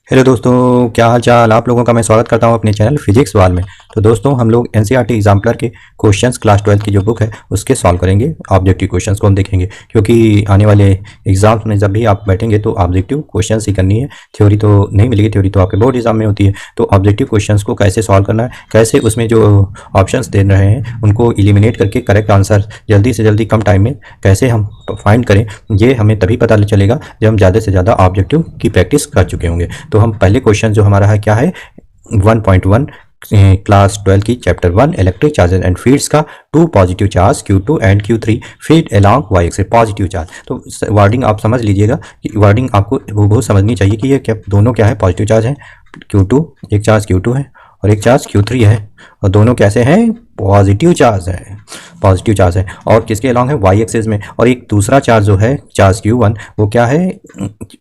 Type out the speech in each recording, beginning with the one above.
Hello दोस्तों, क्या हाल चाल आप लोगों का। मैं स्वागत करता हूं अपने चैनल फिजिक्स वाल में। तो दोस्तों, हम लोग एनसीईआरटी एग्जाम्पलर के क्वेश्चंस क्लास 12 की जो बुक है उसके सॉल्व करेंगे। ऑब्जेक्टिव क्वेश्चंस को हम देखेंगे, क्योंकि आने वाले एग्जाम्स में जब भी आप बैठेंगे तो ऑब्जेक्टिव क्वेश्चंस ही करनी है। थ्योरी तो नहीं मिलेगी, थ्योरी तो आपके बोर्ड एग्जाम में होती है। तो ऑब्जेक्टिव क्वेश्चंस को कैसे सॉल्व करना है, कैसे उसमें जो ऑप्शंस दे रहे हैं उनको इलिमिनेट करके करेक्ट आंसर जल्दी से जल्दी कम टाइम में कैसे हम फाइंड करें, ये हमें तभी पता चलेगा जब हम ज़्यादा से ज़्यादा ऑब्जेक्टिव की प्रैक्टिस कर चुके होंगे। तो हम पहले क्वेश्चन जो हमारा है क्या है, 1.1 क्लास 12 की chapter 1 electric charges and fields का two positive charge Q2 and Q3 feed along y axis positive charge. तो वर्डिंग आप समझ लीजिएगा कि वर्डिंग आपको वो बहुत समझनी चाहिए कि ये क्या दोनों क्या है, पॉजिटिव चार्ज है Q2, एक चार्ज Q2 है और एक चार्ज Q3 है, और दोनों कैसे हैं, पॉजिटिव चार्ज है, पॉजिटिव चार्ज है। और किसके अलॉन्ग है, वाई एक्सिस में। और एक दूसरा चार्ज जो है चार्ज Q1 वो क्या है,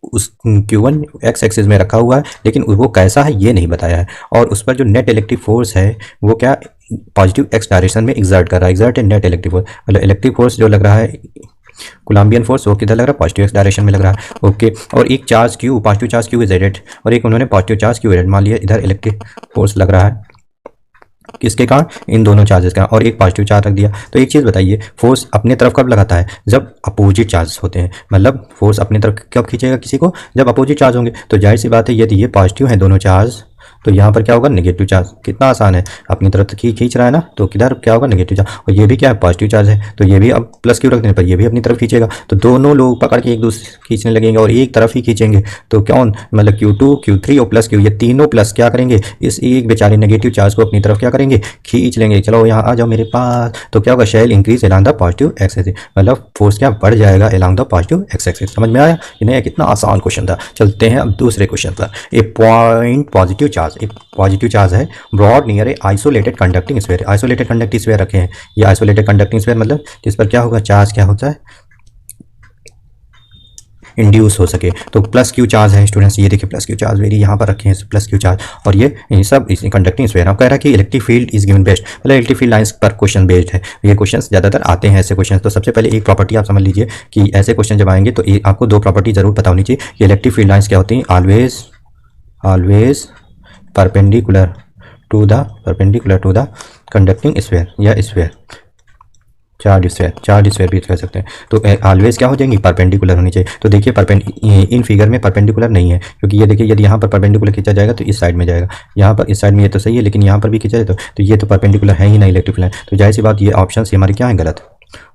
उस Q1 एक्स एक्सिस में रखा हुआ है, लेकिन वो कैसा है ये नहीं बताया है। और उस पर जो नेट इलेक्ट्रिक फोर्स है वो क्या पॉजिटिव एक्स डायरेक्शन में एग्जर्ट कर रहा है, एग्जर्ट है नेट इलेक्ट्रिक फोर्स। मतलब इलेक्ट्रिक फोर्स जो लग रहा है कोलम्बियन फोर्स वो किधर लग रहा है, पॉजिटिव एक्स डायरेक्शन में लग रहा है। ओके, और एक charge Q positive charge Q Z और एक उन्होंने पॉजिटिव चार्ज Q जेड मान लिया, इधर इलेक्ट्रिक फोर्स लग रहा है किसके कारण, इन दोनों चार्जेस का, और एक पॉजिटिव चार्ज रख दिया। तो एक चीज़ बताइए, फोर्स अपने तरफ कब लगाता है, जब अपोजिट चार्ज होते हैं। मतलब फोर्स अपनी तरफ कब खींचेगा किसी को, जब अपोजिट चार्ज होंगे। तो जाहिर सी बात है यदि ये पॉजिटिव है दोनों चार्ज तो यहाँ पर क्या होगा, नेगेटिव चार्ज। कितना आसान है, अपनी तरफ तो खींच रहा है ना, तो किधर क्या होगा, नेगेटिव चार्ज। और ये भी क्या है, पॉजिटिव चार्ज है, तो ये भी अब प्लस क्यू रख देने पर ये भी अपनी तरफ खींचेगा। तो दोनों लोग पकड़ के एक दूसरे खींचने लगेंगे और एक तरफ ही खींचेंगे। तो कौन, मतलब Q2 Q3 और प्लस Q, ये तीनों प्लस क्या करेंगे, इस एक बेचारे नेगेटिव चार्ज को अपनी तरफ क्या करेंगे, खींच लेंगे। चलो यहाँ आ जाओ मेरे पास। तो क्या होगा, shall increase along the positive x axis, मतलब फोर्स क्या बढ़ जाएगा along the positive x axis. समझ में आया कि नहीं, कितना आसान क्वेश्चन था। चलते हैं अब दूसरे क्वेश्चन पर। ए पॉइंट पॉजिटिव चार्ज, एक पॉजिटिव चार्ज है brought near a isolated conducting sphere. Isolated conducting sphere रखे हैं, ये आइसोलेटेड कंडक्टिंग स्फीयर मतलब जिस पर क्या होगा, चार्ज क्या होता है, इंड्यूस हो सके। तो प्लस क्यू चार्ज है स्टूडेंट्स, ये देखिए प्लस क्यू चार्ज वेरी यहाँ पर रखे हैं प्लस क्यू चार्ज, और ये सब इस कंडक्टिंग स्फीयर। हम कह रहा है कि electric field is given based, मतलब इलेक्ट्रिक फील्ड लाइंस पर क्वेश्चन बेस्ड है। ये क्वेश्चन ज़्यादातर आते हैं ऐसे क्वेश्चन। तो सबसे पहले एक प्रॉपर्टी आप समझ लीजिए कि ऐसे क्वेश्चन जब आएंगे तो आपको दो प्रॉपर्टी जरूर पता होनी चाहिए कि इलेक्ट्रिक फील्ड लाइंस क्या होती हैं, always perpendicular to the conducting sphere या स्फीयर, चार्ज स्फीयर भी कह सकते हैं। तो ऑलवेज क्या हो जाएंगी, परपेंडिकुलर होनी चाहिए। तो देखिए इन फिगर में परपेंडिकुलर नहीं है, क्योंकि ये देखिए यदि यहाँ पर परपेंडिकुलर खींचा जाएगा तो इस साइड में जाएगा, यहाँ पर इस साइड में ये तो सही है, लेकिन यहाँ पर भी खींचा जाए तो ये तो परपेंडिकुलर है ही नहीं इलेक्ट्रिक फील्ड लाइन। तो जाहिर सी बात ये ऑप्शन हमारे क्या है, गलत।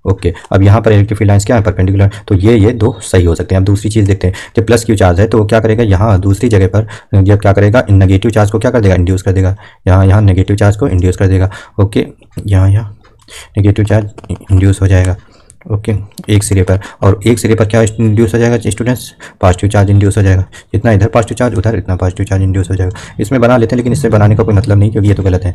ओके, अब यहाँ पर इलेक्ट्रिक फील्ड लाइंस क्या है, परपेंडिकुलर। तो ये दो सही हो सकते हैं। अब दूसरी चीज़ देखते हैं, जब प्लस क्यू चार्ज है तो क्या करेगा, यहाँ दूसरी जगह पर जब क्या करेगा, नेगेटिव चार्ज को क्या कर देगा, इंड्यूस कर देगा। यहाँ नेगेटिव चार्ज को इंड्यूस कर देगा। ओके, यहाँ नेगेटिव चार्ज इंड्यूस हो जाएगा। ओके, एक सिरे पर, और एक सिरे पर क्या इंड्यूस हो जाएगा स्टूडेंट्स, पॉजिटिव चार्ज इंड्यूस हो जाएगा। जितना इधर पॉजिटिव चार्ज उधर इतना पॉजिटिव चार्ज इंड्यूस हो जाएगा। इसमें बना लेते हैं, लेकिन इससे बनाने का कोई मतलब नहीं, क्योंकि ये तो गलत है।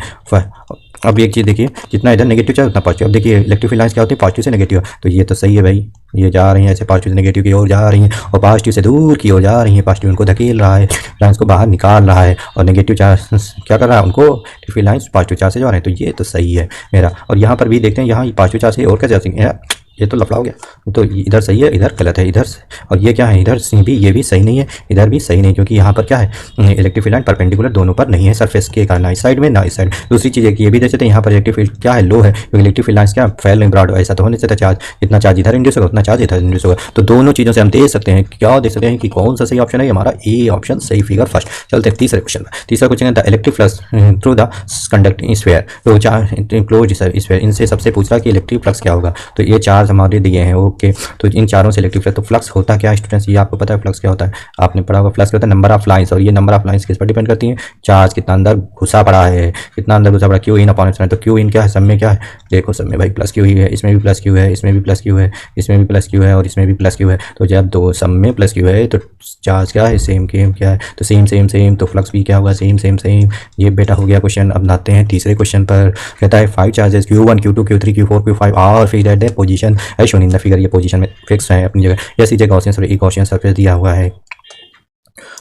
अब एक चीज़ देखिए, जितना इधर नेगेटिव चार्ज उतना पॉजिटिव। अब देखिए इलेक्ट्रिक फील्ड लाइंस क्या होती है, पॉजिटिव से नेगेटिव। तो ये तो सही है भाई, ये जा रही हैं ऐसे पॉजिटिव से नेगेटिव की ओर जा रही हैं, और पॉजिटिव से दूर की ओर जा रही हैं। पॉजिटिव उनको धकेल रहा है, लाइंस को बाहर निकाल रहा है, और नेगेटिव चार्ज क्या कर रहा है, उनको फील्ड लाइंस पॉजिटिव चार्ज से जा रहे हैं। तो ये तो सही है मेरा। और यहाँ पर भी देखते हैं, यहाँ पॉजिटिव चार्ज से और क्या जा सकते हैं, ये तो लफड़ा हो गया। तो इधर सही है, इधर गलत है, इधर से। और ये क्या है, इधर से भी ये भी सही नहीं है, इधर भी सही नहीं, क्योंकि यहाँ पर क्या है, इलेक्ट्रिक फील्ड लाइन परपेंडिकुलर दोनों पर नहीं है सरफेस के कारण, ना इस साइड में ना इस साइड। दूसरी चीज़ है कि ये भी देते हैं, यहाँ पर इलेक्ट्रिक फील्ड क्या है, लो है, क्योंकि इलेक्ट्रिक फील्ड लाइन्स क्या फैल नहीं ब्रॉड, ऐसा तो होने से चार्ज जितना चार्ज इधर इंड्यूस होगा उतना चार्ज इधर इंड्यूस होगा। तो दोनों चीज़ों से हम देख सकते हैं, क्या देख सकते हैं कि कौन सा सही ऑप्शन है, हमारा ए ऑप्शन सही फिगर फर्स्ट। चलते हैं तीसरे क्वेश्चन में। तीसरा क्वेश्चन है the electric flux through the conducting sphere, तो क्लोज स्फीयर, इनसे सबसे पूछ रहा कि इलेक्ट्रिक फ्लक्स क्या होगा। तो ये चार्ज हमारे दिए हैं। ओके, तो इन चारों से इलेक्ट्रिक फ्लक्स, तो फ्लक्स होता क्या है स्टूडेंट्स, ये आपको पता है फ्लक्स क्या होता है, आपने पढ़ा होगा। फ्लक्स क्या होता है, नंबर ऑफ लाइंस, और ये नंबर ऑफ लाइंस किस पर डिपेंड करती है, चार्ज कितना अंदर घुसा पड़ा है, कितना अंदर घुसा पड़ा, क्यू इन अपॉन एप्सिलॉन। तो क्यू इन क्या है, सब में क्या है, देखो सब में भाई प्लस क्यू ही है, इसमें भी प्लस क्यू है, इसमें भी प्लस क्यू है, इसमें भी प्लस क्यू है, और इसमें भी प्लस क्यू है। तो जब दो सब में प्लस क्यू है तो चार्ज क्या है, सेम क्या है, तो सेम सेम सेम, तो फ्लक्स भी क्या होगा, सेम सेम सेम। ये बेटा हो गया क्वेश्चन। अब आते हैं तीसरे क्वेश्चन पर। कहता है 5 charges Q1 Q2 Q3 Q4 Q5 और फिर एट द पोजीशन है शोन इन द फिगर, ये पोजीशन में फिक्स है अपनी जगह। ऐसी जगह गॉसियन सरफेस दिया हुआ है,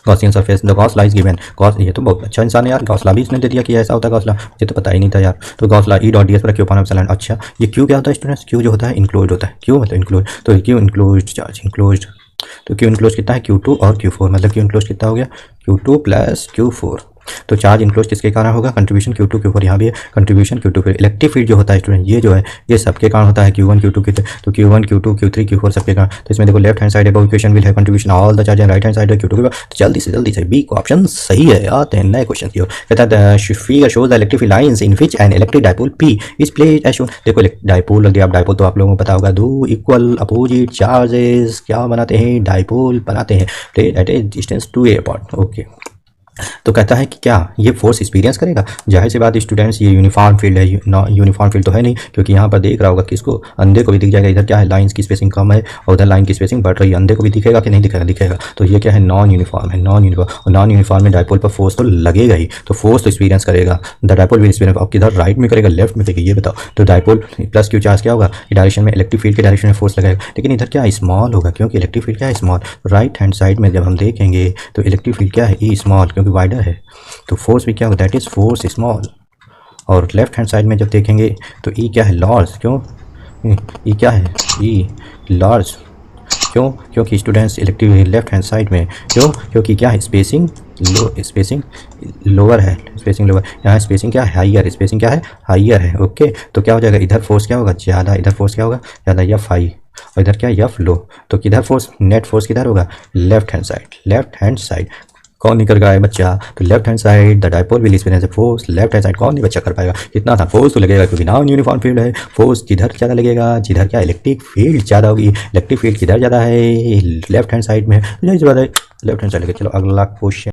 Gaussian surface, the Gauss law is given. Gauss, ये तो बहुत अच्छा इंसान है यार, गॉसला भी इसने दे दिया कि ऐसा होता है गॉसला, ये तो पता ही नहीं था यार। तो गॉसला ई डॉट डी एस पर क्यू अपॉन एप्सिलॉन। अच्छा, ये क्यू क्या होता है स्टूडेंट्स, क्यू जो होता है इंक्लोज होता है, क्यू मतलब इंक्लोज। तो क्यू इंक्लोज चार्ज, इंक्लोज तो क्यू इनक्लोज कितना है Q2 और Q4, मतलब क्यू इनक्लोज कितना हो गया Q2 प्लस Q4। तो चार्ज इनक्लोज किसके कारण होगा, कंट्रीब्यूशन Q2 Q4, यहाँ भी है contribution Q2 Q4। Electric field जो होता है स्टूडेंट, ये जो है ये सबके कारण होता है Q1 Q2 Q3, तो Q1 Q2 Q3 Q4 सबके कारण। तो इसमें देखो left hand side above equation will है contribution all the charge and right hand side Q2 Q4। तो जल्दी से बी को ऑप्शन सही है। आते हैं नए क्वेश्चन की ओर। कहता है figure shows the electric lines in which an electric dipole P is placed as shown. देखो डाइपोल लग गया, अब डाइपोल तो आप लोगों को पता होगा, दो इक्वल अपोजिट चार्जेस क्या बनाते हैं, डाइपोल बनाते हैं, placed at A distance 2a apart. Okay, तो कहता है कि क्या ये फोर्स एक्सपीरियंस करेगा। जाहिर सी बात स्टूडेंट्स, ये यूनिफॉर्म फील्ड है, यूनिफॉर्म फील्ड तो है नहीं, क्योंकि यहाँ पर देख रहा होगा किसको, अंधे को भी दिख जाएगा। इधर क्या है, लाइंस की स्पेसिंग कम है और उधर लाइन की स्पेसिंग बढ़ रही है, अंधे को भी दिखेगा कि नहीं दिखेगा, दिखेगा। तो ये क्या है, नॉन यूनिफॉर्म है, नॉन यूनिफॉर्म, और नॉन यूनिफॉर्म में डाइपोल पर फोर्स तो लगेगा ही, तो फोर्स तो एक्सपीरियंस करेगा। द डाइपोल विल एक्सपीरियंस, अब किधर राइट में करेगा लेफ्ट में करेगा, ये बताओ। तो डाइपोल प्लस क्यू चार्ज क्या होगा, डायरेक्शन में इलेक्ट्रिक फील्ड के डायरेक्शन में फोर्स लगाएगा, लेकिन इधर क्या स्मॉल होगा, क्योंकि इलेक्ट्रिक फील्ड क्या है स्मॉल। राइट हैंड साइड में जब हम देखेंगे तो इलेक्ट्रिक फील्ड क्या है ई स्मॉल, क्योंकि वाइडर है, तो फोर्स भी क्या होगा, दैट इज फोर्स स्मॉल। और लेफ्ट हैंड साइड में जब देखेंगे तो ई क्या है लार्ज, क्यों ई क्या है ई लार्ज, क्यों, क्योंकि students electric left hand side में, क्यों, क्योंकि क्या है स्पेसिंग स्पेसिंग लोअर है, स्पेसिंग लोअर, यहाँ स्पेसिंग क्या है हाइयर, स्पेसिंग क्या है हाइयर है। ओके, तो क्या हो जाएगा, इधर फोर्स क्या होगा ज़्यादा, इधर फोर्स क्या होगा ज़्यादा, एफ हाई, और इधर क्या एफ लो। तो किधर फोर्स, नेट फोर्स किधर होगा, left hand side, left hand side. कौन नहीं कर गया है बच्चा, तो left hand side the dipole will experience force, left hand side कौन नहीं बच्चा कर पाएगा, कितना था फोर्स तो लगेगा, क्योंकि नॉन यूनिफॉर्म फील्ड है, फोर्स किधर ज़्यादा लगेगा, जिधर क्या इलेक्ट्रिक फील्ड ज़्यादा होगी, इलेक्ट्रिक फील्ड किधर ज़्यादा है लेफ्ट हैंड साइड में, तो यही बात है लेफ्ट हैंड साइड लगेगा। चलो अगला क्वेश्चन।